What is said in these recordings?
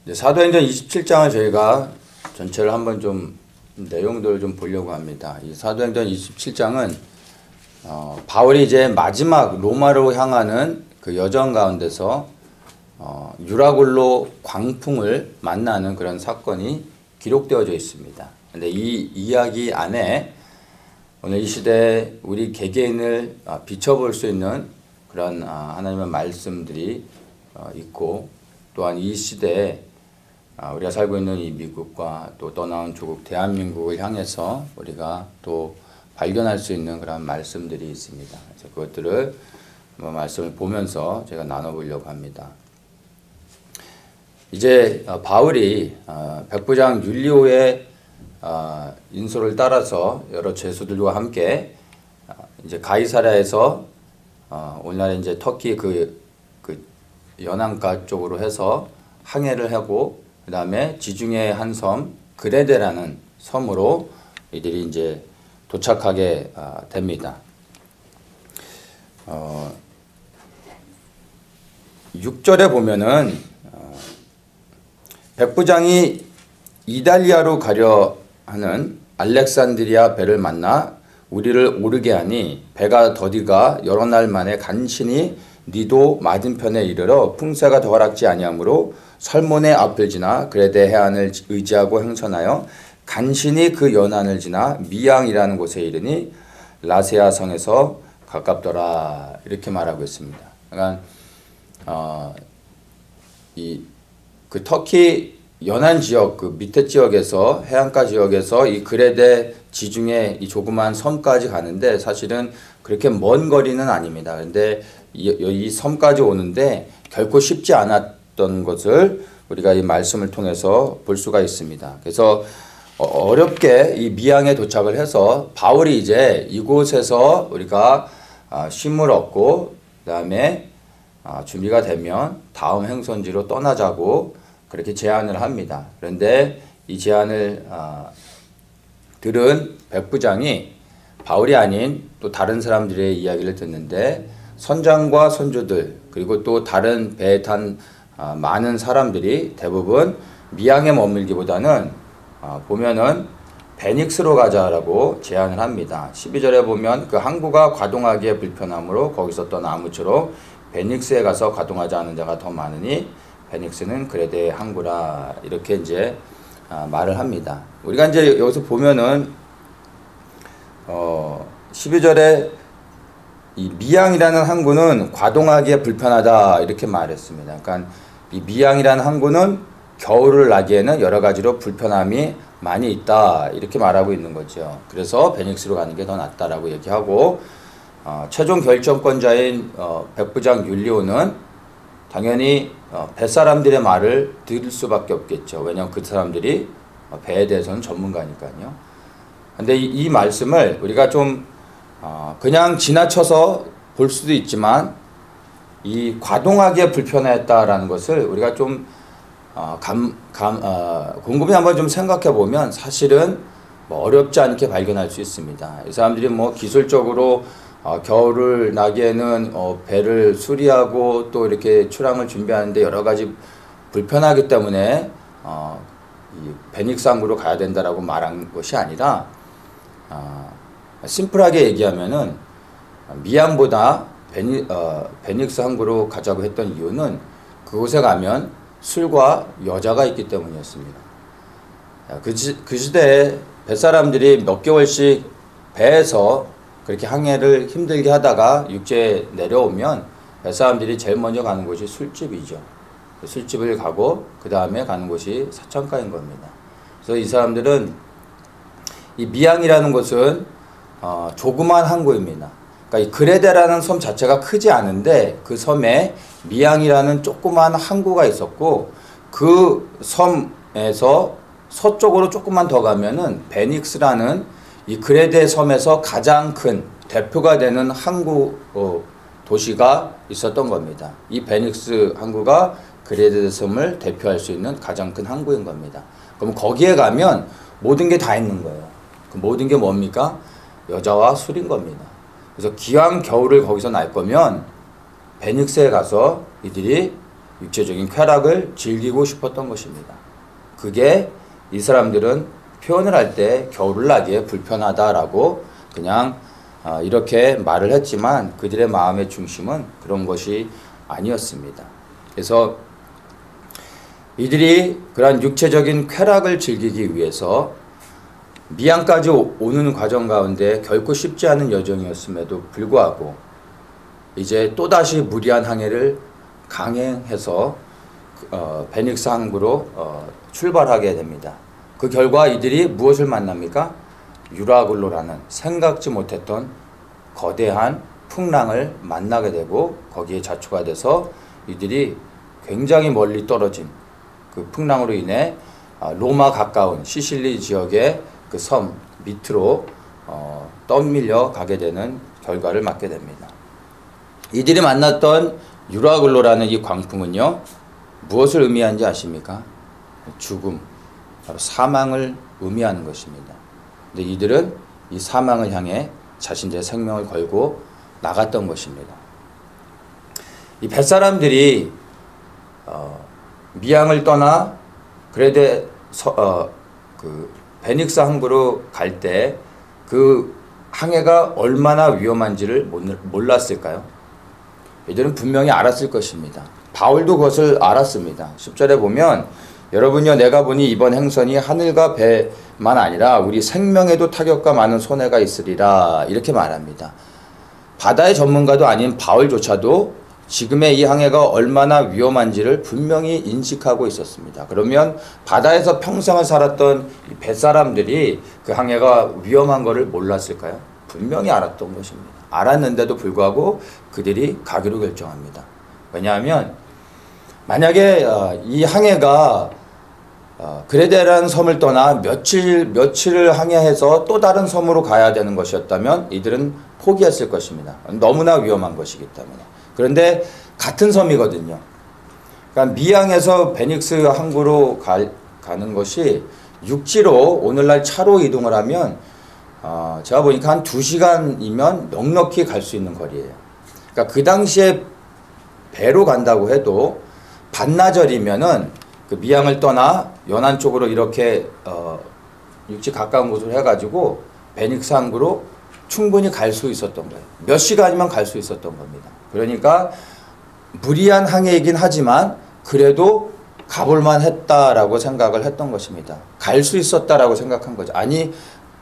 이제 사도행전 27장을 저희가 전체를 한번 좀 내용들을 좀 보려고 합니다. 이 사도행전 27장은 바울이 이제 마지막 로마로 향하는 그 여정 가운데서 유라굴로 광풍을 만나는 그런 사건이 기록되어져 있습니다. 근데 이 이야기 안에 오늘 이 시대에 우리 개개인을 비춰볼 수 있는 그런 하나님의 말씀들이 있고, 또한 이 시대에 우리가 살고 있는 이 미국과 또 떠나온 조국 대한민국을 향해서 우리가 또 발견할 수 있는 그런 말씀들이 있습니다. 그래서 그것들을 말씀을 보면서 제가 나눠보려고 합니다. 이제 바울이 백부장 율리오의 인솔을 따라서 여러 죄수들과 함께 이제 가이사랴에서 오늘날 이제 터키 그 연안가 쪽으로 해서 항해를 하고, 그 다음에 지중해 한 섬 그레데라는 섬으로 이들이 이제 도착하게 됩니다. 6절에 보면은 백부장이 이달리아로 가려 하는 알렉산드리아 배를 만나 우리를 오르게 하니 배가 더디가 여러 날 만에 간신히 니도 맞은편에 이르러 풍세가 더 허락지 아니하므로 설몬의 앞을 지나 그레데 해안을 의지하고 행선하여 간신히 그 연안을 지나 미양이라는 곳에 이르니 라세아 성에서 가깝더라, 이렇게 말하고 있습니다. 그러니까 그 터키 연안 지역, 그 밑에 지역에서 해안가 지역에서 이 그레데 지중해 이 조그만 섬까지 가는데 사실은 그렇게 먼 거리는 아닙니다. 그런데 이 섬까지 오는데 결코 쉽지 않았던 것을 우리가 이 말씀을 통해서 볼 수가 있습니다. 그래서 어렵게 이 미양에 도착을 해서 바울이 이제 이곳에서 우리가 쉼을 얻고, 그 다음에 준비가 되면 다음 행선지로 떠나자고 그렇게 제안을 합니다. 그런데 이 제안을 들은 백부장이 바울이 아닌 또 다른 사람들의 이야기를 듣는데, 선장과 선조들 그리고 또 다른 배에 탄 많은 사람들이 대부분 미양에 머물기보다는 보면은 베닉스로 가자라고 제안을 합니다. 12절에 보면 그 항구가 가동하기에 불편하므로 거기서 떠나 아무쪼록 베닉스에 가서 가동하지 않은 자가 더 많으니 베닉스는 그레데의 항구라, 이렇게 이제 말을 합니다. 우리가 이제 여기서 보면은 12절에 이 미양이라는 항구는 가동하기에 불편하다, 이렇게 말했습니다. 그러니까 이 미양이라는 항구는 겨울을 나기에는 여러 가지로 불편함이 많이 있다, 이렇게 말하고 있는 거죠. 그래서 베닉스로 가는 게 더 낫다라고 얘기하고, 최종 결정권자인 백부장 율리오는 당연히 뱃사람들의 말을 들을 수밖에 없겠죠. 왜냐하면 그 사람들이 배에 대해서는 전문가니까요. 근데 이 말씀을 우리가 좀 그냥 지나쳐서 볼 수도 있지만, 이 과동하기에 불편했다라는 것을 우리가 좀 곰곰이 한번 좀 생각해 보면 사실은 어렵지 않게 발견할 수 있습니다. 이 사람들이 기술적으로 겨울을 나기에는 배를 수리하고 또 이렇게 출항을 준비하는데 여러 가지 불편하기 때문에 이 베닉스 항구로 가야 된다라고 말한 것이 아니라, 심플하게 얘기하면은 미양보다 베닉스 항구로 가자고 했던 이유는 그곳에 가면 술과 여자가 있기 때문이었습니다. 그 시대에 뱃사람들이 몇 개월씩 배에서 그렇게 항해를 힘들게 하다가 육지에 내려오면 뱃사람들이 제일 먼저 가는 곳이 술집이죠. 술집을 가고 그 다음에 가는 곳이 사창가인 겁니다. 그래서 이 사람들은 이 미양이라는 곳은 조그만 항구입니다. 그러니까 이 그레데라는 섬 자체가 크지 않은데 그 섬에 미양이라는 조그만 항구가 있었고, 그 섬에서 서쪽으로 조금만 더 가면은 베닉스라는 이 그레데 섬에서 가장 큰 대표가 되는 항구 도시가 있었던 겁니다. 이 베닉스 항구가 그레데 섬을 대표할 수 있는 가장 큰 항구인 겁니다. 그럼 거기에 가면 모든 게 다 있는 거예요. 그 모든 게 뭡니까? 여자와 술인 겁니다. 그래서 기왕 겨울을 거기서 날 거면 베닉스에 가서 이들이 육체적인 쾌락을 즐기고 싶었던 것입니다. 그게 이 사람들은 표현을 할 때 겨울을 나기에 불편하다라고 그냥 이렇게 말을 했지만 그들의 마음의 중심은 그런 것이 아니었습니다. 그래서 이들이 그러한 육체적인 쾌락을 즐기기 위해서 미양까지 오는 과정 가운데 결코 쉽지 않은 여정이었음에도 불구하고 이제 또다시 무리한 항해를 강행해서 베닉스 항구로 출발하게 됩니다. 그 결과 이들이 무엇을 만납니까? 유라굴로라는 생각지 못했던 거대한 풍랑을 만나게 되고 거기에 자초가 돼서 이들이 굉장히 멀리 떨어진 그 풍랑으로 인해 로마 가까운 시실리 지역의 그 섬 밑으로 떠밀려 가게 되는 결과를 맞게 됩니다. 이들이 만났던 유라굴로라는 이 광풍은요, 무엇을 의미하는지 아십니까? 죽음, 바로 사망을 의미하는 것입니다. 근데 이들은 이 사망을 향해 자신들의 생명을 걸고 나갔던 것입니다. 이 뱃사람들이 미양을 떠나 그레데 베닉스 항구로 갈 때 그 항해가 얼마나 위험한지를 몰랐을까요? 이들은 분명히 알았을 것입니다. 바울도 그것을 알았습니다. 10절에 보면 여러분이여 내가 보니 이번 행선이 하늘과 배만 아니라 우리 생명에도 타격과 많은 손해가 있으리라 이렇게 말합니다. 바다의 전문가도 아닌 바울조차도 지금의 이 항해가 얼마나 위험한지를 분명히 인식하고 있었습니다. 그러면 바다에서 평생을 살았던 이 뱃사람들이 그 항해가 위험한 것을 몰랐을까요? 분명히 알았던 것입니다. 알았는데도 불구하고 그들이 가기로 결정합니다. 왜냐하면 만약에 이 항해가 그레데라는 섬을 떠나 며칠을 항해해서 또 다른 섬으로 가야 되는 것이었다면 이들은 포기했을 것입니다. 너무나 위험한 것이기 때문에. 그런데 같은 섬이거든요. 그러니까 미양에서 베닉스 항구로 가는 것이 육지로 오늘날 차로 이동을 하면 제가 보니까 한 2시간이면 넉넉히 갈 수 있는 거리예요. 그러니까 그 당시에 배로 간다고 해도 반나절이면은 그 미양을 떠나 연안 쪽으로 이렇게 육지 가까운 곳으로 해가지고 베닉스 항구로 충분히 갈 수 있었던 거예요. 몇 시간이면 갈 수 있었던 겁니다. 그러니까 무리한 항해이긴 하지만 그래도 가볼만 했다라고 생각을 했던 것입니다. 갈 수 있었다라고 생각한 거죠. 아니,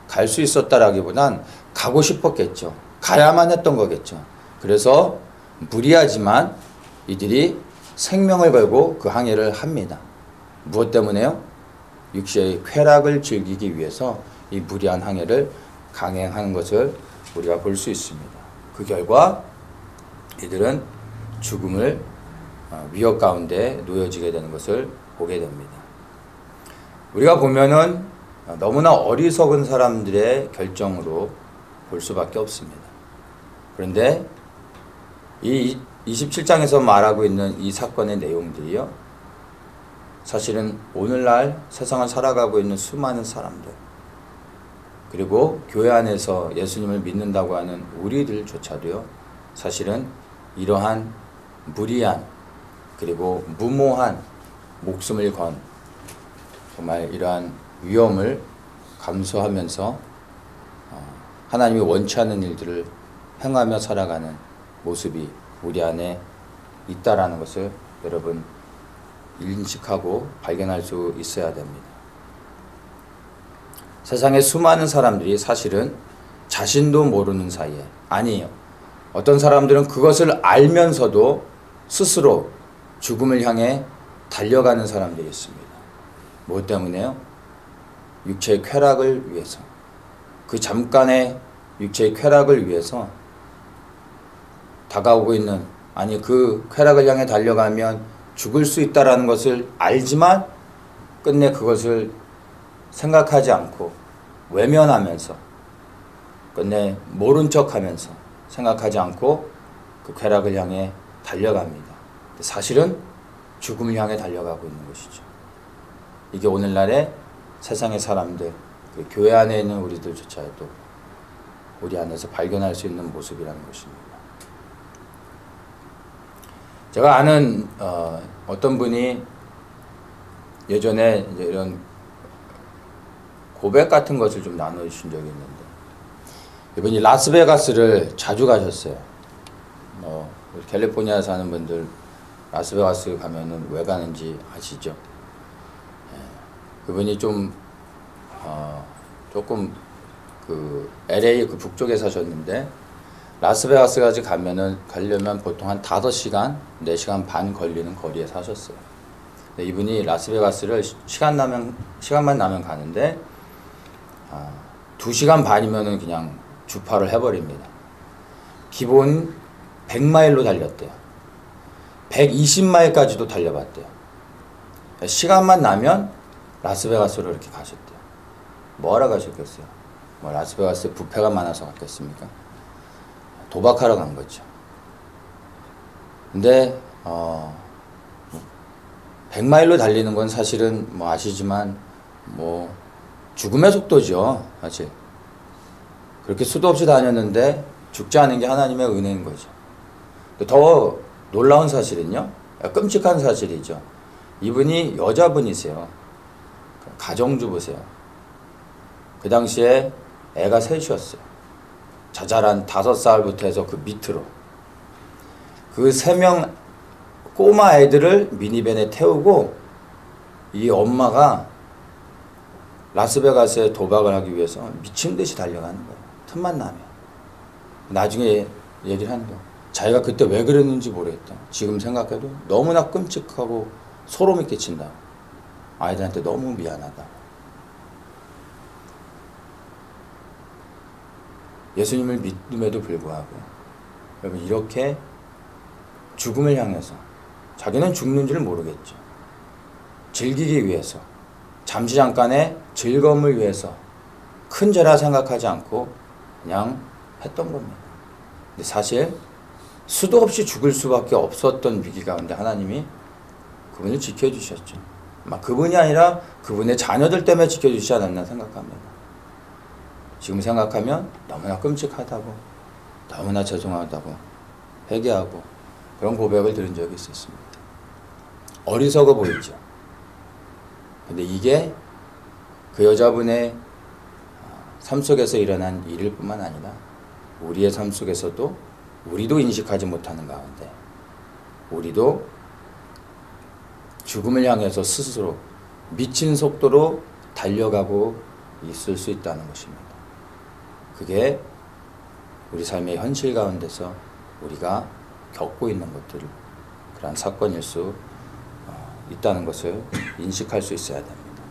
갈 수 있었다라기보단 가고 싶었겠죠. 가야만 했던 거겠죠. 그래서 무리하지만 이들이 생명을 걸고 그 항해를 합니다. 무엇 때문에요? 육체의 쾌락을 즐기기 위해서 이 무리한 항해를 강행하는 것을 우리가 볼 수 있습니다. 그 결과 이들은 죽음을 위협 가운데 놓여지게 되는 것을 보게 됩니다. 우리가 보면은 너무나 어리석은 사람들의 결정으로 볼 수밖에 없습니다. 그런데 이 27장에서 말하고 있는 이 사건의 내용들이요, 사실은 오늘날 세상을 살아가고 있는 수많은 사람들, 그리고 교회 안에서 예수님을 믿는다고 하는 우리들조차도요, 사실은 이러한 무리한 그리고 무모한 목숨을 건 정말 이러한 위험을 감수하면서 하나님이 원치 않는 일들을 행하며 살아가는 모습이 우리 안에 있다라는 것을 여러분 인식하고 발견할 수 있어야 됩니다. 세상의 수많은 사람들이 사실은 자신도 모르는 사이에, 아니에요, 어떤 사람들은 그것을 알면서도 스스로 죽음을 향해 달려가는 사람들이 있습니다. 무엇 때문에요? 육체의 쾌락을 위해서, 그 잠깐의 육체의 쾌락을 위해서 다가오고 있는, 아니 그 쾌락을 향해 달려가면 죽을 수 있다라는 것을 알지만 끝내 그것을 생각하지 않고 외면하면서 끝내 모른 척하면서 생각하지 않고 그 쾌락을 향해 달려갑니다. 사실은 죽음을 향해 달려가고 있는 것이죠. 이게 오늘날의 세상의 사람들, 그 교회 안에 있는 우리들조차도 우리 안에서 발견할 수 있는 모습이라는 것입니다. 제가 아는 어떤 분이 예전에 이제 이런 고백 같은 것을 좀 나눠주신 적이 있는데, 이분이 라스베가스를 자주 가셨어요. 캘리포니아에 사는 분들 라스베가스 가면은 왜 가는지 아시죠? 그분이 좀 조금 그 LA 그 북쪽에 사셨는데, 라스베가스까지 가려면 보통 한 5시간, 4시간 반 걸리는 거리에 사셨어요. 이분이 라스베가스를 시간만 나면 가는데, 2시간 반이면은 그냥 주파를 해버립니다. 기본 100마일로 달렸대요. 120마일까지도 달려봤대요. 시간만 나면 라스베가스로 이렇게 가셨대요. 뭐하러 가셨겠어요? 뭐 라스베가스에 부패가 많아서 갔겠습니까? 도박하러 간 거죠. 근데 100마일로 달리는 건 사실은 뭐 아시지만 뭐 죽음의 속도죠. 사실 그렇게 수도 없이 다녔는데 죽지 않은 게 하나님의 은혜인 거죠. 더 놀라운 사실은요, 끔찍한 사실이죠. 이분이 여자분이세요. 가정주부세요. 그 당시에 애가 셋이었어요. 자잘한 5살부터 해서 그 밑으로. 그 3명 꼬마 애들을 미니밴에 태우고 이 엄마가 라스베가스에 도박을 하기 위해서 미친 듯이 달려가는 거예요. 틈만 나면. 나중에 얘기를 하는 거예요. 자기가 그때 왜 그랬는지 모르겠다. 지금 생각해도 너무나 끔찍하고 소름이 끼친다. 아이들한테 너무 미안하다. 예수님을 믿음에도 불구하고 여러분 이렇게 죽음을 향해서, 자기는 죽는 줄 모르겠죠. 즐기기 위해서, 잠시 잠깐의 즐거움을 위해서 큰 죄라 생각하지 않고 그냥 했던 겁니다. 근데 사실 수도 없이 죽을 수밖에 없었던 위기 가운데 하나님이 그분을 지켜주셨죠. 아마 그분이 아니라 그분의 자녀들 때문에 지켜주시지 않았나 생각합니다. 지금 생각하면 너무나 끔찍하다고, 너무나 죄송하다고 회개하고 그런 고백을 들은 적이 있었습니다. 어리석어 보이죠. 근데 이게 그 여자분의 삶 속에서 일어난 일일 뿐만 아니라 우리의 삶 속에서도 우리도 인식하지 못하는 가운데 우리도 죽음을 향해서 스스로 미친 속도로 달려가고 있을 수 있다는 것입니다. 그게 우리 삶의 현실 가운데서 우리가 겪고 있는 것들, 그런 사건일 수 있다는 것을 인식할 수 있어야 됩니다.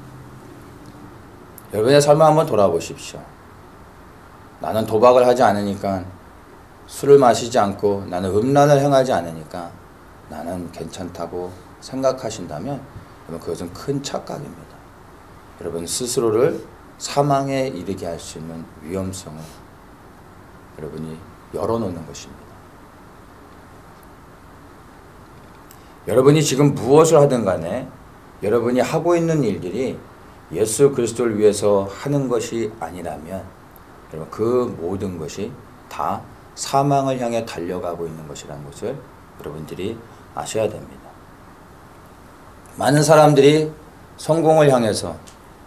여러분의 삶을 한번 돌아보십시오. 나는 도박을 하지 않으니까, 술을 마시지 않고, 나는 음란을 행하지 않으니까 나는 괜찮다고 생각하신다면 여러분 그것은 큰 착각입니다. 여러분 스스로를 사망에 이르게 할 수 있는 위험성을 여러분이 열어놓는 것입니다. 여러분이 지금 무엇을 하든 간에 여러분이 하고 있는 일들이 예수 그리스도를 위해서 하는 것이 아니라면 여러분 그 모든 것이 다 사망을 향해 달려가고 있는 것이라는 것을 여러분들이 아셔야 됩니다. 많은 사람들이 성공을 향해서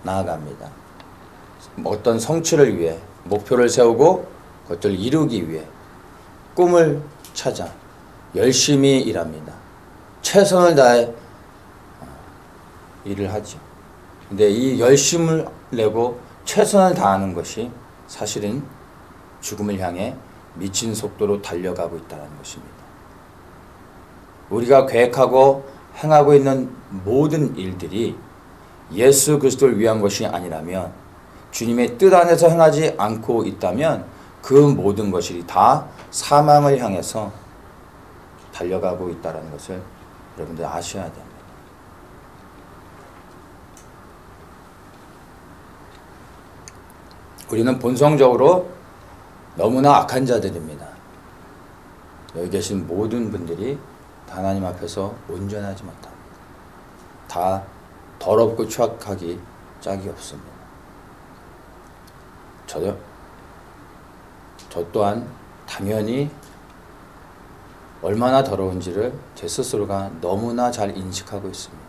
나아갑니다. 어떤 성취를 위해 목표를 세우고 그것들을 이루기 위해 꿈을 찾아 열심히 일합니다. 최선을 다해 일을 하죠. 근데 이 열심을 내고 최선을 다하는 것이 사실은 죽음을 향해 미친 속도로 달려가고 있다는 것입니다. 우리가 계획하고 행하고 있는 모든 일들이 예수 그리스도를 위한 것이 아니라면, 주님의 뜻 안에서 행하지 않고 있다면 그 모든 것이 다 사망을 향해서 달려가고 있다는 것을 여러분들 아셔야 됩니다. 우리는 본성적으로 너무나 악한 자들입니다. 여기 계신 모든 분들이 하나님 앞에서 온전하지 못합니다. 다 더럽고 추악하기 짝이 없습니다. 저 또한 당연히 얼마나 더러운지를 제 스스로가 너무나 잘 인식하고 있습니다.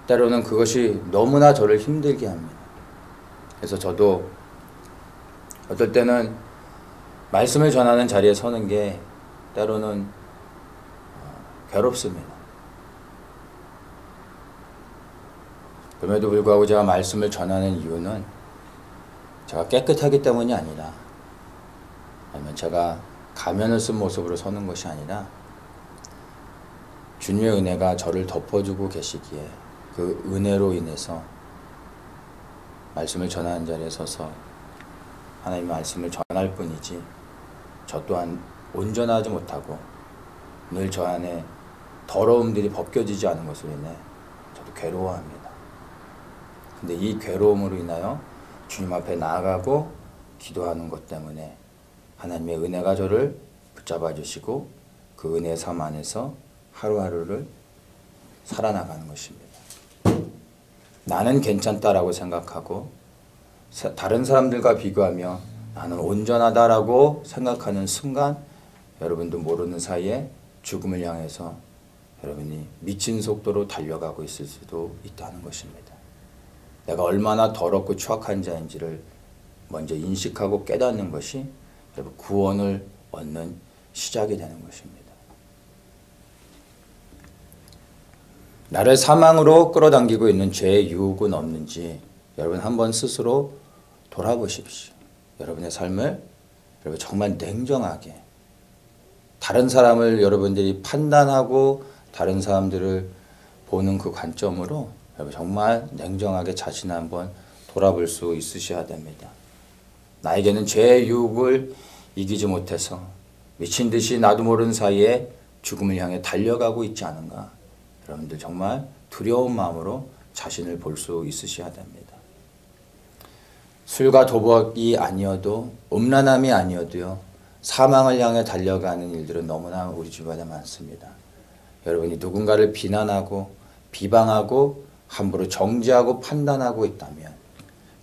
때로는 그것이 너무나 저를 힘들게 합니다. 그래서 저도 어떨 때는 말씀을 전하는 자리에 서는 게 때로는 괴롭습니다. 그럼에도 불구하고 제가 말씀을 전하는 이유는 제가 깨끗하기 때문이 아니라, 아니면 제가 가면을 쓴 모습으로 서는 것이 아니라 주님의 은혜가 저를 덮어주고 계시기에 그 은혜로 인해서 말씀을 전하는 자리에 서서 하나님의 말씀을 전할 뿐이지, 저 또한 온전하지 못하고 늘 저 안에 더러움들이 벗겨지지 않은 것으로 인해 저도 괴로워합니다. 근데 이 괴로움으로 인하여 주님 앞에 나아가고 기도하는 것 때문에 하나님의 은혜가 저를 붙잡아 주시고 그 은혜의 삶 안에서 하루하루를 살아나가는 것입니다. 나는 괜찮다라고 생각하고 다른 사람들과 비교하며 나는 온전하다라고 생각하는 순간, 여러분도 모르는 사이에 죽음을 향해서 여러분이 미친 속도로 달려가고 있을 수도 있다는 것입니다. 내가 얼마나 더럽고 추악한 자인지를 먼저 인식하고 깨닫는 것이 여러분 구원을 얻는 시작이 되는 것입니다. 나를 사망으로 끌어당기고 있는 죄의 유혹은 없는지 여러분 한번 스스로 돌아보십시오. 여러분의 삶을 여러분 정말 냉정하게, 다른 사람을 여러분들이 판단하고 다른 사람들을 보는 그 관점으로 여러분 정말 냉정하게 자신을 한번 돌아볼 수 있으셔야 됩니다. 나에게는 죄의 유혹을 이기지 못해서 미친 듯이 나도 모르는 사이에 죽음을 향해 달려가고 있지 않은가. 여러분들 정말 두려운 마음으로 자신을 볼 수 있으셔야 됩니다. 술과 도박이 아니어도, 음란함이 아니어도요, 사망을 향해 달려가는 일들은 너무나 우리 주변에 많습니다. 여러분이 누군가를 비난하고 비방하고 함부로 정죄하고 판단하고 있다면,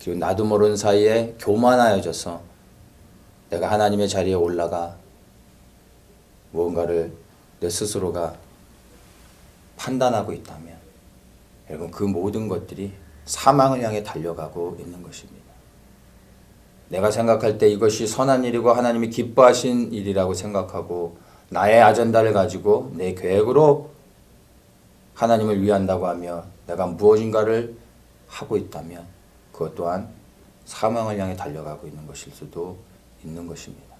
그리고 나도 모르는 사이에 교만하여져서 내가 하나님의 자리에 올라가 무언가를 내 스스로가 판단하고 있다면, 여러분 그 모든 것들이 사망을 향해 달려가고 있는 것입니다. 내가 생각할 때 이것이 선한 일이고 하나님이 기뻐하신 일이라고 생각하고 나의 아젠다를 가지고 내 계획으로 하나님을 위한다고 하며 내가 무엇인가를 하고 있다면 그것 또한 사망을 향해 달려가고 있는 것일 수도 있는 것입니다.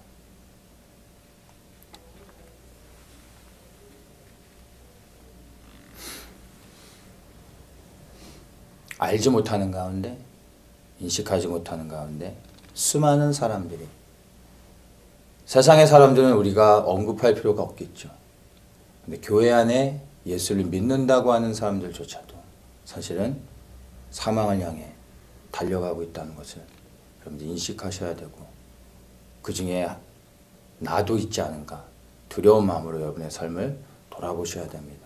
알지 못하는 가운데, 인식하지 못하는 가운데 수많은 사람들이, 세상의 사람들은 우리가 언급할 필요가 없겠죠. 근데 교회 안에 예수를 믿는다고 하는 사람들조차도 사실은 사망을 향해 달려가고 있다는 것을 여러분들 인식하셔야 되고, 그 중에 나도 있지 않은가 두려운 마음으로 여러분의 삶을 돌아보셔야 됩니다.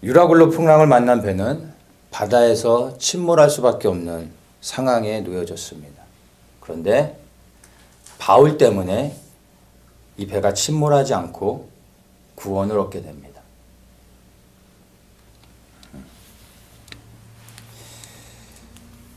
유라굴로 풍랑을 만난 배는 바다에서 침몰할 수밖에 없는 상황에 놓여졌습니다. 그런데 바울 때문에 이 배가 침몰하지 않고 구원을 얻게 됩니다.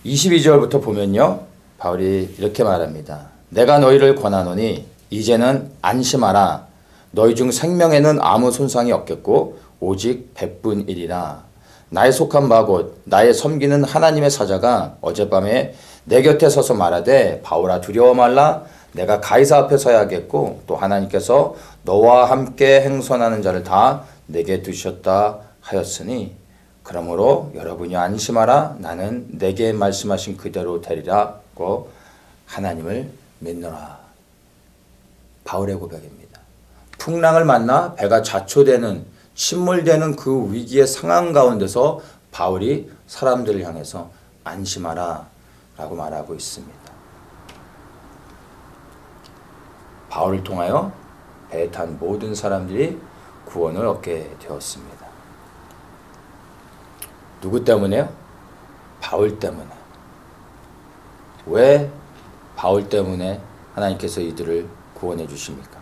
22절부터 보면요, 바울이 이렇게 말합니다. 내가 너희를 권하노니 이제는 안심하라. 너희 중 생명에는 아무 손상이 없겠고 오직 백분이리라. 나의 속한 바 곧 나의 섬기는 하나님의 사자가 어젯밤에 내 곁에 서서 말하되 바울아 두려워 말라. 내가 가이사 앞에 서야겠고 또 하나님께서 너와 함께 행선하는 자를 다 내게 두셨다 하였으니 그러므로 여러분이 안심하라. 나는 내게 말씀하신 그대로 되리라고 하나님을 믿노라. 바울의 고백입니다. 풍랑을 만나 배가 좌초되는, 침몰되는 그 위기의 상황 가운데서 바울이 사람들을 향해서 안심하라 라고 말하고 있습니다. 바울을 통하여 배에 탄 모든 사람들이 구원을 얻게 되었습니다. 누구 때문에요? 바울 때문에. 왜 바울 때문에 하나님께서 이들을 구원해 주십니까?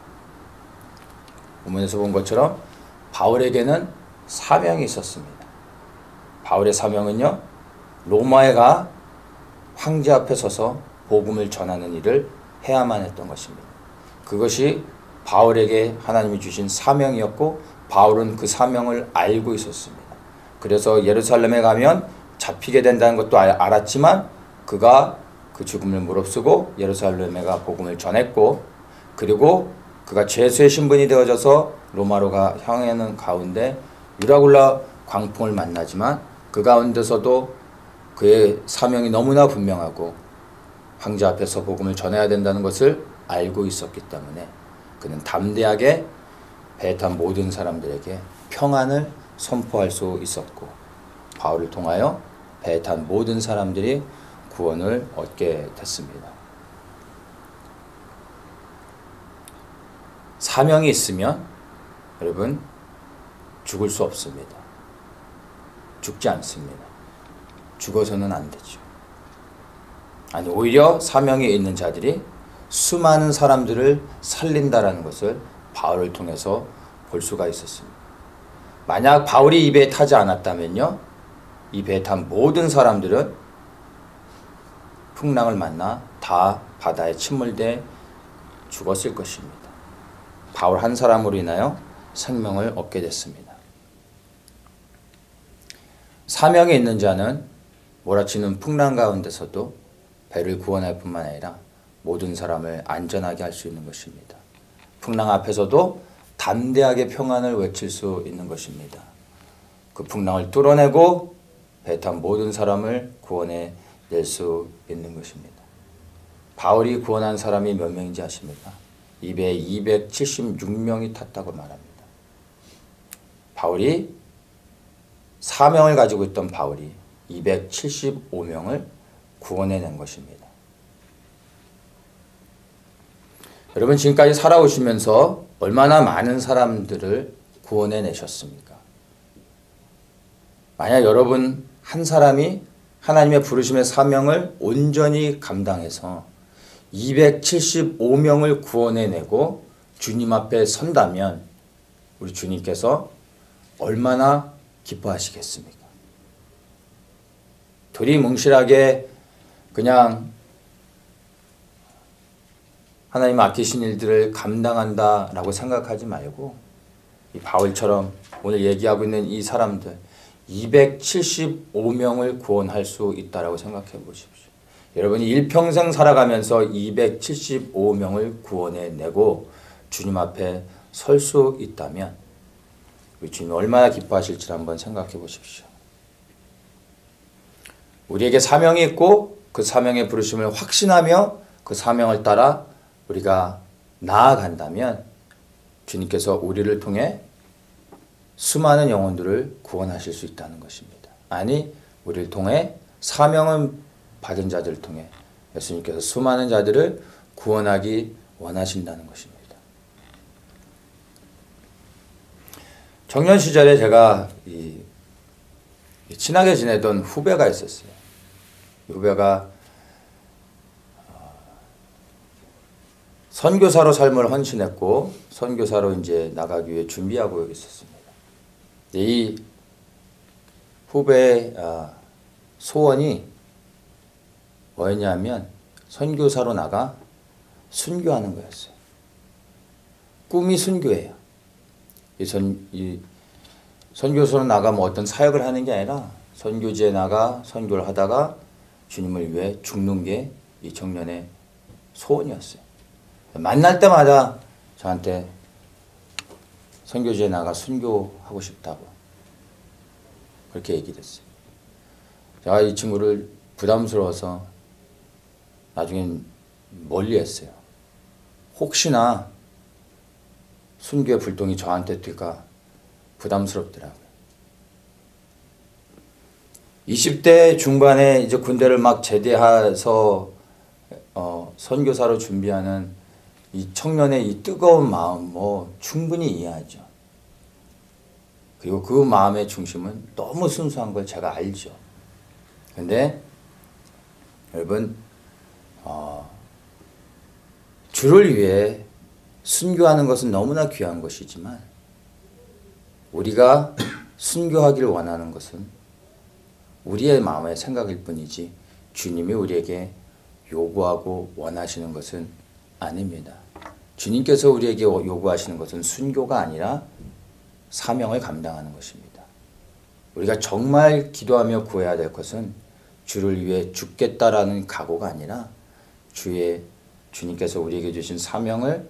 본문에서 본 것처럼 바울에게는 사명이 있었습니다. 바울의 사명은요, 로마에 가 황제 앞에 서서 복음을 전하는 일을 해야만 했던 것입니다. 그것이 바울에게 하나님이 주신 사명이었고 바울은 그 사명을 알고 있었습니다. 그래서 예루살렘에 가면 잡히게 된다는 것도 알았지만 그가 그 죽음을 무릅쓰고 예루살렘에 가 복음을 전했고, 그리고 그가 죄수의 신분이 되어져서 로마로 향하는 가운데 유라굴라 광풍을 만나지만 그 가운데서도 그의 사명이 너무나 분명하고 황제 앞에서 복음을 전해야 된다는 것을 알고 있었기 때문에 그는 담대하게 배에 탄 모든 사람들에게 평안을 선포할 수 있었고, 바울을 통하여 배에 탄 모든 사람들이 구원을 얻게 됐습니다. 사명이 있으면 여러분 죽을 수 없습니다. 죽지 않습니다. 죽어서는 안 되죠. 아니, 오히려 사명이 있는 자들이 수많은 사람들을 살린다라는 것을 바울을 통해서 볼 수가 있었습니다. 만약 바울이 이 배에 타지 않았다면요, 이 배에 탄 모든 사람들은 풍랑을 만나 다 바다에 침몰돼 죽었을 것입니다. 바울 한 사람으로 인하여 생명을 얻게 됐습니다. 사명이 있는 자는 몰아치는 풍랑 가운데서도 배를 구원할 뿐만 아니라 모든 사람을 안전하게 할 수 있는 것입니다. 풍랑 앞에서도 담대하게 평안을 외칠 수 있는 것입니다. 그 풍랑을 뚫어내고 배 탄 모든 사람을 구원해 낼 수 있는 것입니다. 바울이 구원한 사람이 몇 명인지 아십니까? 이 배에 276명이 탔다고 말합니다. 바울이 사명을 가지고 있던 바울이 275명을 구원해낸 것입니다. 여러분, 지금까지 살아오시면서 얼마나 많은 사람들을 구원해내셨습니까? 만약 여러분 한 사람이 하나님의 부르심의 사명을 온전히 감당해서 275명을 구원해내고 주님 앞에 선다면 우리 주님께서 얼마나 기뻐하시겠습니까? 두리뭉실하게 그냥 하나님 아끼신 일들을 감당한다라고 생각하지 말고 이 바울처럼 오늘 얘기하고 있는 이 사람들 275명을 구원할 수 있다라고 생각해 보십시오. 여러분이 일평생 살아가면서 275명을 구원해내고 주님 앞에 설 수 있다면 우리 주님이 얼마나 기뻐하실지 한번 생각해 보십시오. 우리에게 사명이 있고 그 사명의 부르심을 확신하며 그 사명을 따라 우리가 나아간다면 주님께서 우리를 통해 수많은 영혼들을 구원하실 수 있다는 것입니다. 아니, 우리를 통해 사명을 받은 자들을 통해 예수님께서 수많은 자들을 구원하기 원하신다는 것입니다. 청년 시절에 제가 친하게 지내던 후배가 있었어요. 후배가 선교사로 삶을 헌신했고 선교사로 이제 나가기 위해 준비하고 있었습니다. 이 후배의 소원이 뭐였냐면 선교사로 나가 순교하는 거였어요. 꿈이 순교예요. 이 선교사로 나가 뭐 어떤 사역을 하는 게 아니라 선교지에 나가 선교를 하다가 주님을 위해 죽는 게 이 청년의 소원이었어요. 만날 때마다 저한테 선교지에 나가 순교하고 싶다고 그렇게 얘기를 했어요. 제가 이 친구를 부담스러워서 나중엔 멀리했어요. 혹시나 순교의 불똥이 저한테 튈까 부담스럽더라고요. 20대 중반에 이제 군대를 막 제대해서 선교사로 준비하는 이 청년의 이 뜨거운 마음 뭐 충분히 이해하죠. 그리고 그 마음의 중심은 너무 순수한 걸 제가 알죠. 근데 여러분 주를 위해 순교하는 것은 너무나 귀한 것이지만 우리가 순교하기를 원하는 것은 우리의 마음의 생각일 뿐이지 주님이 우리에게 요구하고 원하시는 것은 아닙니다. 주님께서 우리에게 요구하시는 것은 순교가 아니라 사명을 감당하는 것입니다. 우리가 정말 기도하며 구해야 될 것은 주를 위해 죽겠다라는 각오가 아니라 주님께서 우리에게 주신 사명을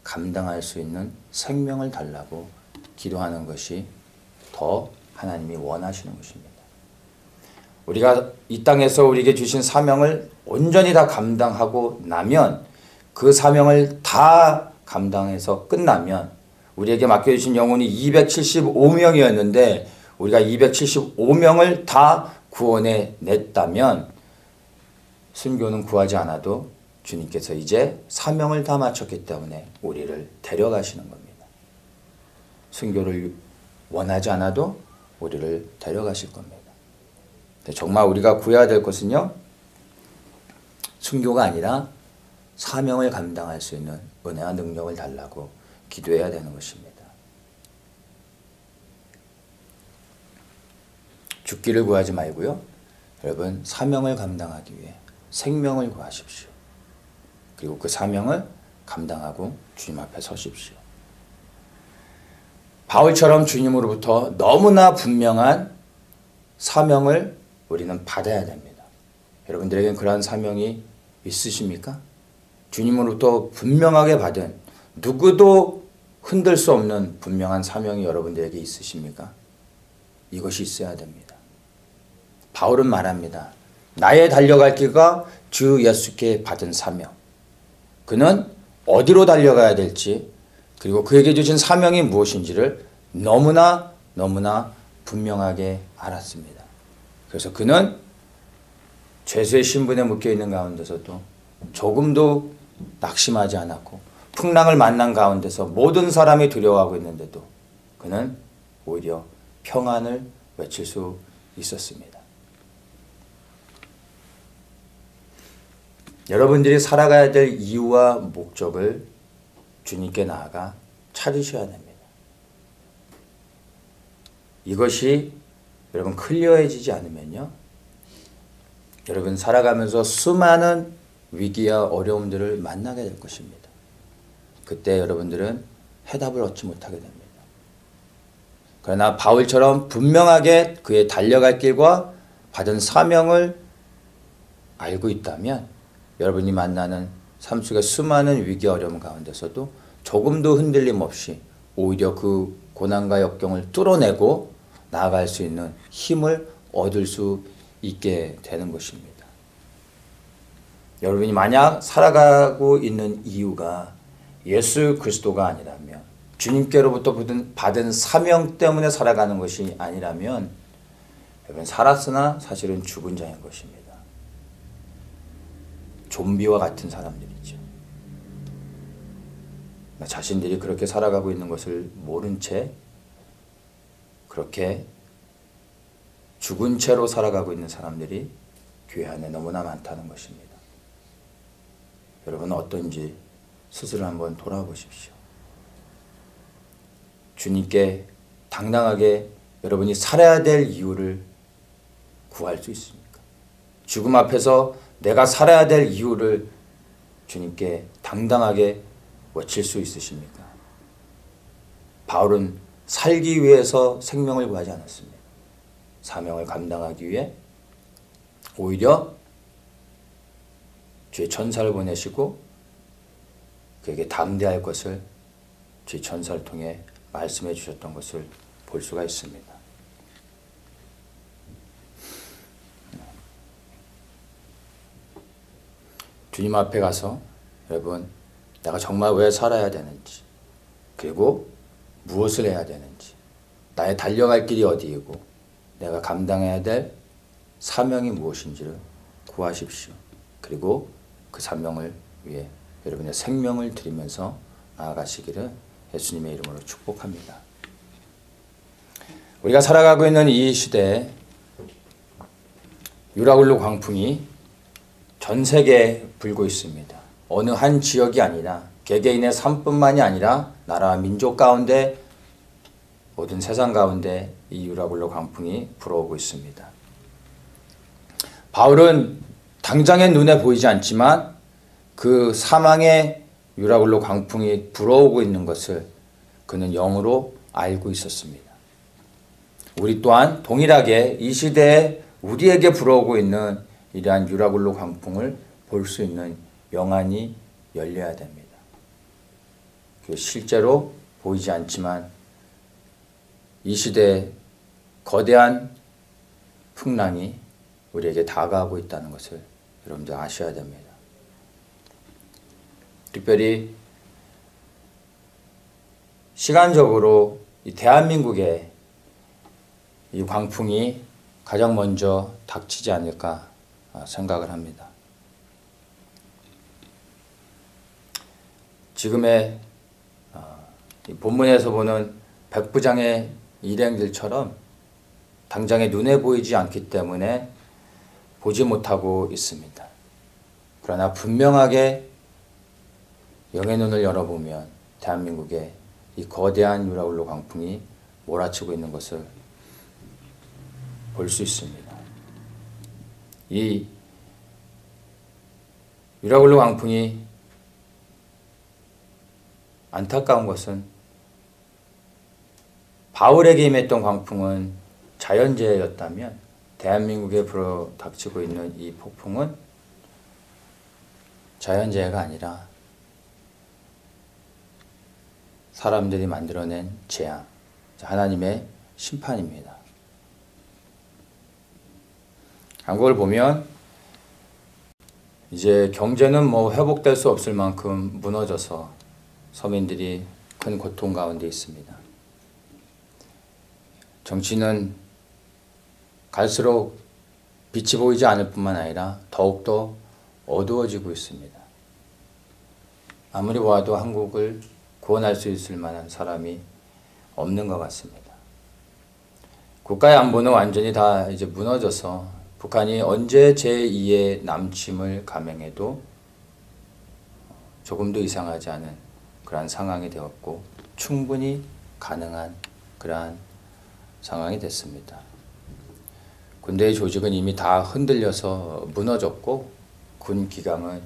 감당할 수 있는 생명을 달라고 기도하는 것이 더 하나님이 원하시는 것입니다. 우리가 이 땅에서 우리에게 주신 사명을 온전히 다 감당하고 나면 그 사명을 다 감당해서 끝나면 우리에게 맡겨주신 영혼이 275명이었는데 우리가 275명을 다 구원해 냈다면 순교는 구하지 않아도 주님께서 이제 사명을 다 마쳤기 때문에 우리를 데려가시는 겁니다. 순교를 원하지 않아도 우리를 데려가실 겁니다. 정말 우리가 구해야 될 것은요, 순교가 아니라 사명을 감당할 수 있는 은혜와 능력을 달라고 기도해야 되는 것입니다. 죽기를 구하지 말고요, 여러분 사명을 감당하기 위해 생명을 구하십시오. 그리고 그 사명을 감당하고 주님 앞에 서십시오. 바울처럼 주님으로부터 너무나 분명한 사명을 우리는 받아야 됩니다. 여러분들에겐 그러한 사명이 있으십니까? 주님으로부터 분명하게 받은 누구도 흔들 수 없는 분명한 사명이 여러분들에게 있으십니까? 이것이 있어야 됩니다. 바울은 말합니다. 나의 달려갈 길과 주 예수께 받은 사명. 그는 어디로 달려가야 될지 그리고 그에게 주신 사명이 무엇인지를 너무나 분명하게 알았습니다. 그래서 그는 죄수의 신분에 묶여있는 가운데서도 조금도 낙심하지 않았고 풍랑을 만난 가운데서 모든 사람이 두려워하고 있는데도 그는 오히려 평안을 외칠 수 있었습니다. 여러분들이 살아가야 될 이유와 목적을 주님께 나아가 찾으셔야 됩니다. 이것이 여러분 클리어해지지 않으면요, 여러분 살아가면서 수많은 위기와 어려움들을 만나게 될 것입니다. 그때 여러분들은 해답을 얻지 못하게 됩니다. 그러나 바울처럼 분명하게 그의 달려갈 길과 받은 사명을 알고 있다면 여러분이 만나는 삶 속의 수많은 위기 어려움 가운데서도 조금도 흔들림 없이 오히려 그 고난과 역경을 뚫어내고 나아갈 수 있는 힘을 얻을 수 있게 되는 것입니다. 여러분이 만약 살아가고 있는 이유가 예수 그리스도가 아니라면, 주님께로부터 받은 사명 때문에 살아가는 것이 아니라면 여러분 살았으나 사실은 죽은 자인 것입니다. 좀비와 같은 사람들이죠. 자신들이 그렇게 살아가고 있는 것을 모른 채 그렇게 죽은 채로 살아가고 있는 사람들이 교회 안에 너무나 많다는 것입니다. 여러분은 어떤지 스스로 한번 돌아보십시오. 주님께 당당하게 여러분이 살아야 될 이유를 구할 수 있습니까? 죽음 앞에서 내가 살아야 될 이유를 주님께 당당하게 외칠 수 있으십니까? 바울은 살기 위해서 생명을 구하지 않았습니다. 사명을 감당하기 위해 오히려 주의 천사를 보내시고 그에게 담대할 것을 주의 천사를 통해 말씀해 주셨던 것을 볼 수가 있습니다. 주님 앞에 가서 여러분 내가 정말 왜 살아야 되는지, 그리고 무엇을 해야 되는지, 나의 달려갈 길이 어디이고 내가 감당해야 될 사명이 무엇인지를 구하십시오. 그리고 그 사명을 위해 여러분의 생명을 드리면서 나아가시기를 예수님의 이름으로 축복합니다. 우리가 살아가고 있는 이 시대에 유라굴로 광풍이 전 세계에 불고 있습니다. 어느 한 지역이 아니라 개개인의 삶뿐만이 아니라 나라와 민족 가운데 모든 세상 가운데 이 유라굴로 광풍이 불어오고 있습니다. 바울은 당장의 눈에 보이지 않지만 그 사망의 유라굴로 광풍이 불어오고 있는 것을 그는 영으로 알고 있었습니다. 우리 또한 동일하게 이 시대에 우리에게 불어오고 있는 이러한 유라굴로 광풍을 볼 수 있는 영안이 열려야 됩니다. 실제로 보이지 않지만 이 시대에 거대한 풍랑이 우리에게 다가오고 있다는 것을 여러분들 아셔야 됩니다. 특별히 시간적으로 이 대한민국에 이 광풍이 가장 먼저 닥치지 않을까 생각을 합니다. 지금의 본문에서 보는 백부장의 일행들처럼 당장에 눈에 보이지 않기 때문에 보지 못하고 있습니다. 그러나 분명하게 영의 눈을 열어보면 대한민국에 이 거대한 유라굴로 광풍이 몰아치고 있는 것을 볼 수 있습니다. 이 유라굴로 광풍이 안타까운 것은 바울에게 임했던 광풍은 자연재해였다면 대한민국에 불어 닥치고 있는 이 폭풍은 자연재해가 아니라 사람들이 만들어낸 재앙, 하나님의 심판입니다. 한국을 보면 이제 경제는 회복될 수 없을 만큼 무너져서 서민들이 큰 고통 가운데 있습니다. 정치는 갈수록 빛이 보이지 않을 뿐만 아니라 더욱더 어두워지고 있습니다. 아무리 보아도 한국을 구원할 수 있을 만한 사람이 없는 것 같습니다. 국가의 안보는 완전히 다 이제 무너져서 북한이 언제 제2의 남침을 감행해도 조금도 이상하지 않은 그러한 상황이 되었고 충분히 가능한 그러한 상황이 됐습니다. 군대의 조직은 이미 다 흔들려서 무너졌고 군 기강은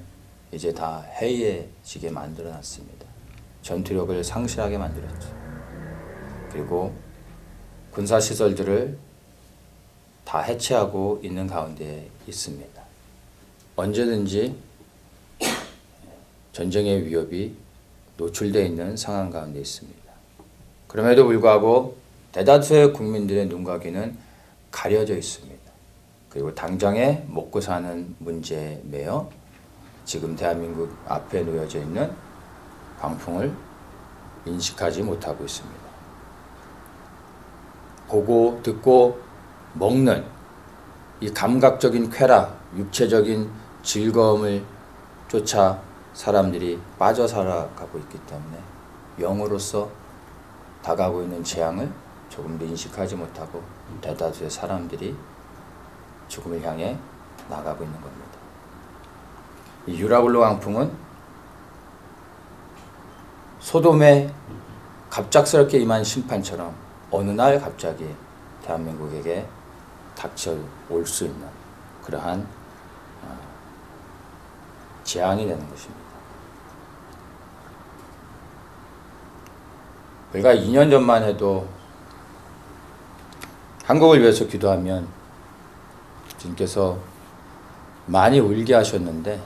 이제 다 해이해지게 만들어놨습니다. 전투력을 상실하게 만들었죠. 그리고 군사시설들을 다 해체하고 있는 가운데 있습니다. 언제든지 전쟁의 위협이 노출되어 있는 상황 가운데 있습니다. 그럼에도 불구하고 대다수의 국민들의 눈과 귀는 가려져 있습니다. 그리고 당장에 먹고 사는 문제에 매여 지금 대한민국 앞에 놓여져 있는 광풍을 인식하지 못하고 있습니다. 보고 듣고 먹는 이 감각적인 쾌락, 육체적인 즐거움을 쫓아 사람들이 빠져 살아가고 있기 때문에 영으로서 다가오고 있는 재앙을 조금도 인식하지 못하고 대다수의 사람들이 죽음을 향해 나가고 있는 겁니다. 이 유라굴로 광풍은 소돔에 갑작스럽게 임한 심판처럼 어느 날 갑자기 대한민국에게 닥쳐올 수 있는 그러한 재앙이 되는 것입니다. 우리가 2년 전만 해도 한국을 위해서 기도하면 주님께서 많이 울게 하셨는데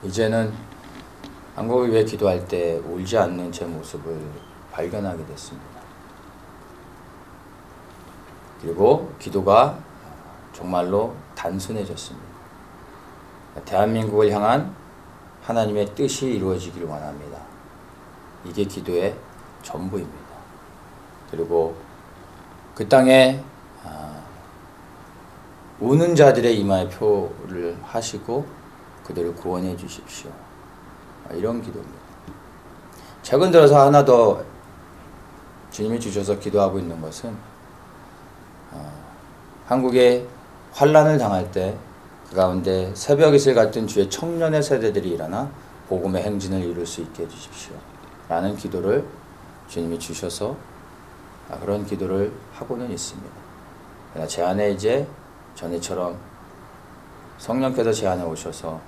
이제는 한국을 위해 기도할 때 울지 않는 제 모습을 발견하게 됐습니다. 그리고 기도가 정말로 단순해졌습니다. 대한민국을 향한 하나님의 뜻이 이루어지기를 원합니다. 이게 기도의 전부입니다. 그리고 그 땅에 우는 자들의 이마에 표를 하시고 그들을 구원해 주십시오. 이런 기도입니다. 최근 들어서 하나 더 주님이 주셔서 기도하고 있는 것은 한국에 환난을 당할 때 그 가운데 새벽 이슬 같은 주의 청년의 세대들이 일어나 복음의 행진을 이룰 수 있게 해주십시오. 라는 기도를 주님이 주셔서 그런 기도를 하고는 있습니다. 그러나 제 안에 이제 전에처럼 성령께서 제 안에 오셔서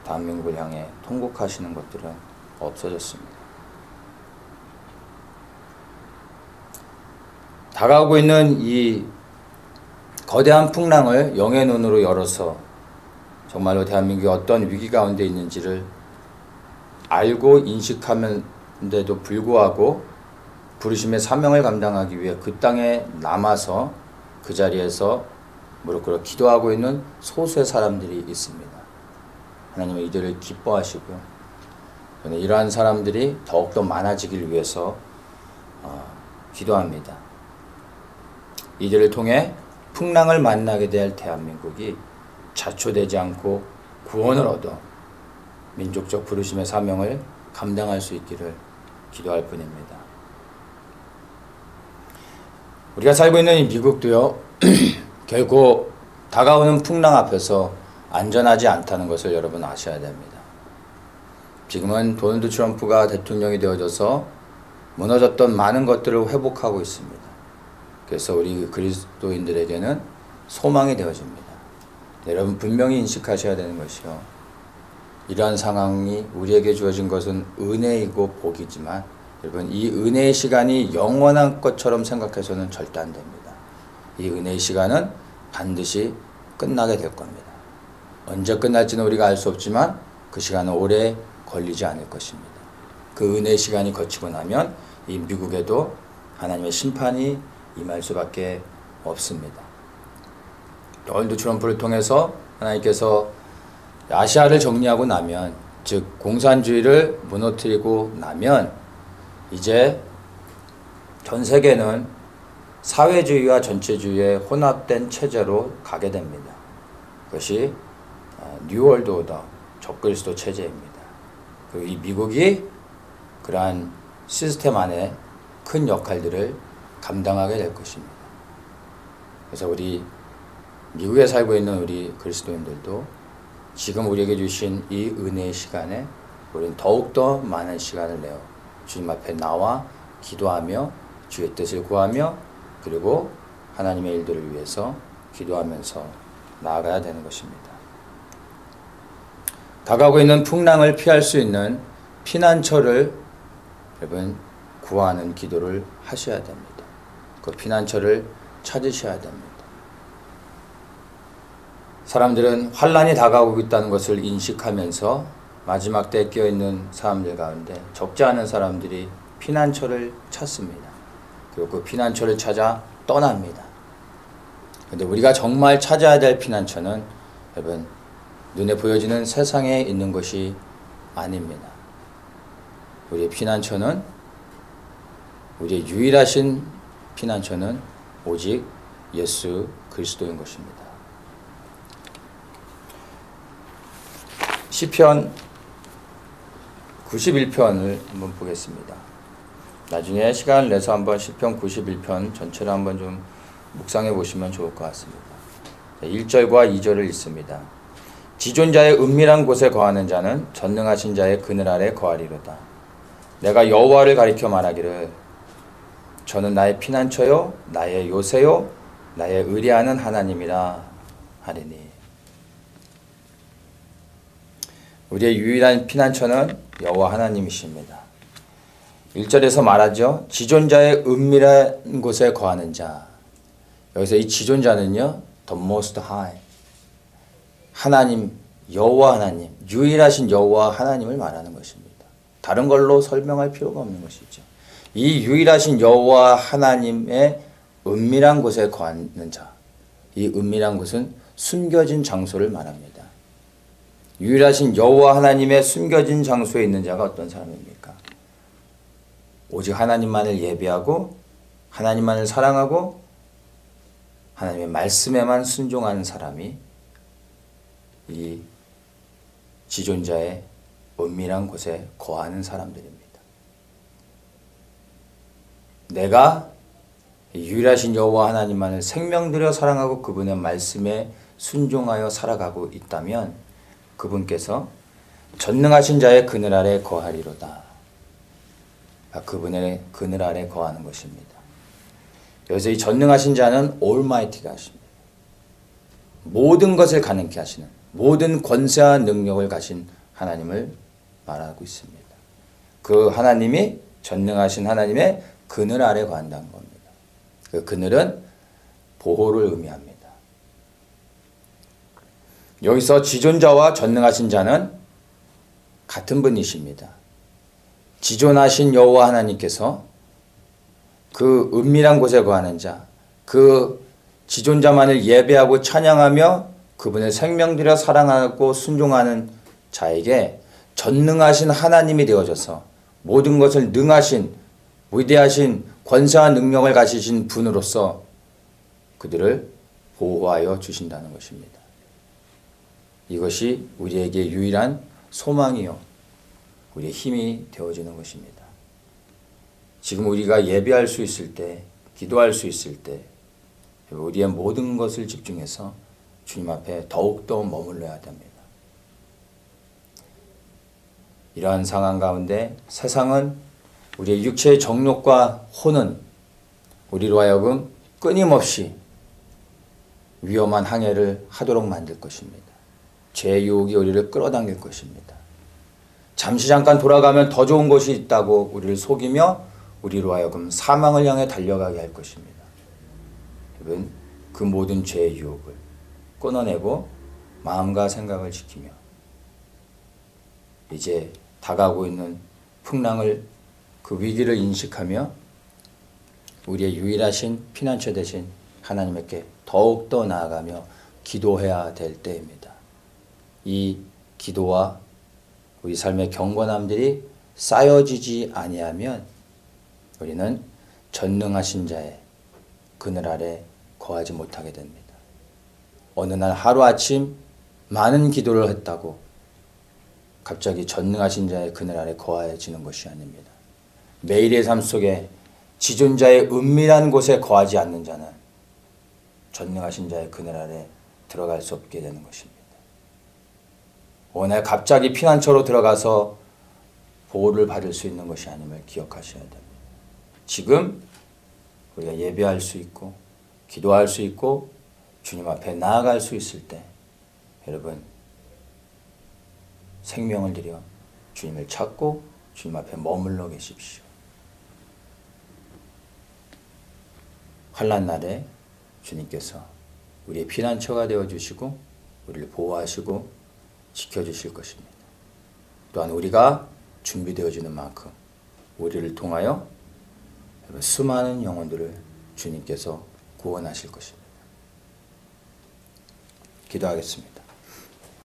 대한민국을 향해 통곡하시는 것들은 없어졌습니다. 다가오고 있는 이 거대한 풍랑을 영의 눈으로 열어서 정말로 대한민국이 어떤 위기 가운데 있는지를 알고 인식하는데도 불구하고 부르심의 사명을 감당하기 위해 그 땅에 남아서 그 자리에서 무릎 꿇어 기도하고 있는 소수의 사람들이 있습니다. 하나님은 이들을 기뻐하시고요. 이러한 사람들이 더욱더 많아지길 위해서 기도합니다. 이들을 통해 풍랑을 만나게 될 대한민국이 자초되지 않고 구원을 얻어 민족적 부르심의 사명을 감당할 수 있기를 기도할 뿐입니다. 우리가 살고 있는 이 미국도요, 결코 다가오는 풍랑 앞에서 안전하지 않다는 것을 여러분 아셔야 됩니다. 지금은 도널드 트럼프가 대통령이 되어져서 무너졌던 많은 것들을 회복하고 있습니다. 그래서 우리 그리스도인들에게는 소망이 되어집니다. 여러분 분명히 인식하셔야 되는 것이요. 이러한 상황이 우리에게 주어진 것은 은혜이고 복이지만 여러분 이 은혜의 시간이 영원한 것처럼 생각해서는 절대 안 됩니다. 이 은혜의 시간은 반드시 끝나게 될 겁니다. 언제 끝날지는 우리가 알 수 없지만 그 시간은 오래 걸리지 않을 것입니다. 그 은혜의 시간이 거치고 나면 이 미국에도 하나님의 심판이 임할 수밖에 없습니다. 도널드 트럼프를 통해서 하나님께서 아시아를 정리하고 나면, 즉 공산주의를 무너뜨리고 나면 이제 전 세계는 사회주의와 전체주의의 혼합된 체제로 가게 됩니다. 그것이 뉴월드 오더, 적그리스도 체제입니다. 그리고 이 미국이 그러한 시스템 안에 큰 역할들을 감당하게 될 것입니다. 그래서 우리 미국에 살고 있는 우리 그리스도인들도 지금 우리에게 주신 이 은혜의 시간에 우리는 더욱더 많은 시간을 내어 주님 앞에 나와 기도하며 주의 뜻을 구하며 그리고 하나님의 일들을 위해서 기도하면서 나아가야 되는 것입니다. 다가오고 있는 풍랑을 피할 수 있는 피난처를 여러분 구하는 기도를 하셔야 됩니다. 그 피난처를 찾으셔야 됩니다. 사람들은 환란이 다가오고 있다는 것을 인식하면서 마지막 때에 끼어있는 사람들 가운데 적지 않은 사람들이 피난처를 찾습니다. 그리고 그 피난처를 찾아 떠납니다. 그런데 우리가 정말 찾아야 될 피난처는 여러분 눈에 보여지는 세상에 있는 것이 아닙니다. 우리의 피난처는, 우리의 유일하신 피난처는 오직 예수 그리스도인 것입니다. 시편 91편을 한번 보겠습니다. 나중에 시간을 내서 한번 시편 91편 전체를 한번 좀 묵상해 보시면 좋을 것 같습니다. 1절과 2절을 읽습니다. 지존자의 은밀한 곳에 거하는 자는 전능하신 자의 그늘 아래 거하리로다. 내가 여호와를 가리켜 말하기를 저는 나의 피난처요 나의 요새요 나의 의뢰하는 하나님이라 하리니. 우리의 유일한 피난처는 여호와 하나님이십니다. 1절에서 말하죠. 지존자의 은밀한 곳에 거하는 자. 여기서 이 지존자는요, the most high, 하나님, 여호와 하나님, 유일하신 여호와 하나님을 말하는 것입니다. 다른 걸로 설명할 필요가 없는 것이죠. 이 유일하신 여호와 하나님의 은밀한 곳에 거하는 자. 이 은밀한 곳은 숨겨진 장소를 말합니다. 유일하신 여호와 하나님의 숨겨진 장소에 있는 자가 어떤 사람입니까? 오직 하나님만을 예배하고 하나님만을 사랑하고 하나님의 말씀에만 순종하는 사람이 이 지존자의 은밀한 곳에 거하는 사람들입니다. 내가 유일하신 여호와 하나님만을 생명 들여 사랑하고 그분의 말씀에 순종하여 살아가고 있다면 그분께서 전능하신 자의 그늘 아래 거하리로다. 그분의 그늘 아래 거하는 것입니다. 여기서 이 전능하신 자는 올마이티가 하십니다. 모든 것을 가능케 하시는, 모든 권세와 능력을 가신 하나님을 말하고 있습니다. 그 하나님이 전능하신 하나님의 그늘 아래 거한다는 겁니다. 그 그늘은 보호를 의미합니다. 여기서 지존자와 전능하신 자는 같은 분이십니다. 지존하신 여호와 하나님께서 그 은밀한 곳에 거하는 자, 그 지존자만을 예배하고 찬양하며 그분을 생명 들여 사랑하고 순종하는 자에게 전능하신 하나님이 되어져서 모든 것을 능하신 위대하신 권세와 능력을 가지신 분으로서 그들을 보호하여 주신다는 것입니다. 이것이 우리에게 유일한 소망이요 우리의 힘이 되어지는 것입니다. 지금 우리가 예배할 수 있을 때, 기도할 수 있을 때 우리의 모든 것을 집중해서 주님 앞에 더욱더 머물러야 됩니다. 이러한 상황 가운데 세상은 우리의 육체의 정욕과 혼은 우리로 하여금 끊임없이 위험한 항해를 하도록 만들 것입니다. 죄의 유혹이 우리를 끌어당길 것입니다. 잠시 잠깐 돌아가면 더 좋은 것이 있다고 우리를 속이며 우리로 하여금 사망을 향해 달려가게 할 것입니다. 여러분, 그 모든 죄의 유혹을 끊어내고 마음과 생각을 지키며 이제 다가오고 있는 풍랑을 그 위기를 인식하며 우리의 유일하신 피난처 되신 하나님께 더욱더 나아가며 기도해야 될 때입니다. 이 기도와 우리 삶의 경건함들이 쌓여지지 아니하면 우리는 전능하신 자의 그늘 아래 거하지 못하게 됩니다. 어느 날 하루아침 많은 기도를 했다고 갑자기 전능하신 자의 그늘 아래 거하여지는 것이 아닙니다. 매일의 삶 속에 지존자의 은밀한 곳에 거하지 않는 자는 전능하신 자의 그늘 아래 들어갈 수 없게 되는 것입니다. 어느 날 갑자기 피난처로 들어가서 보호를 받을 수 있는 것이 아님을 기억하셔야 됩니다. 지금 우리가 예배할 수 있고 기도할 수 있고 주님 앞에 나아갈 수 있을 때 여러분 생명을 들여 주님을 찾고 주님 앞에 머물러 계십시오. 환난 날에 주님께서 우리의 피난처가 되어주시고 우리를 보호하시고 지켜주실 것입니다. 또한 우리가 준비되어지는 만큼 우리를 통하여 수많은 영혼들을 주님께서 구원하실 것입니다. 기도하겠습니다.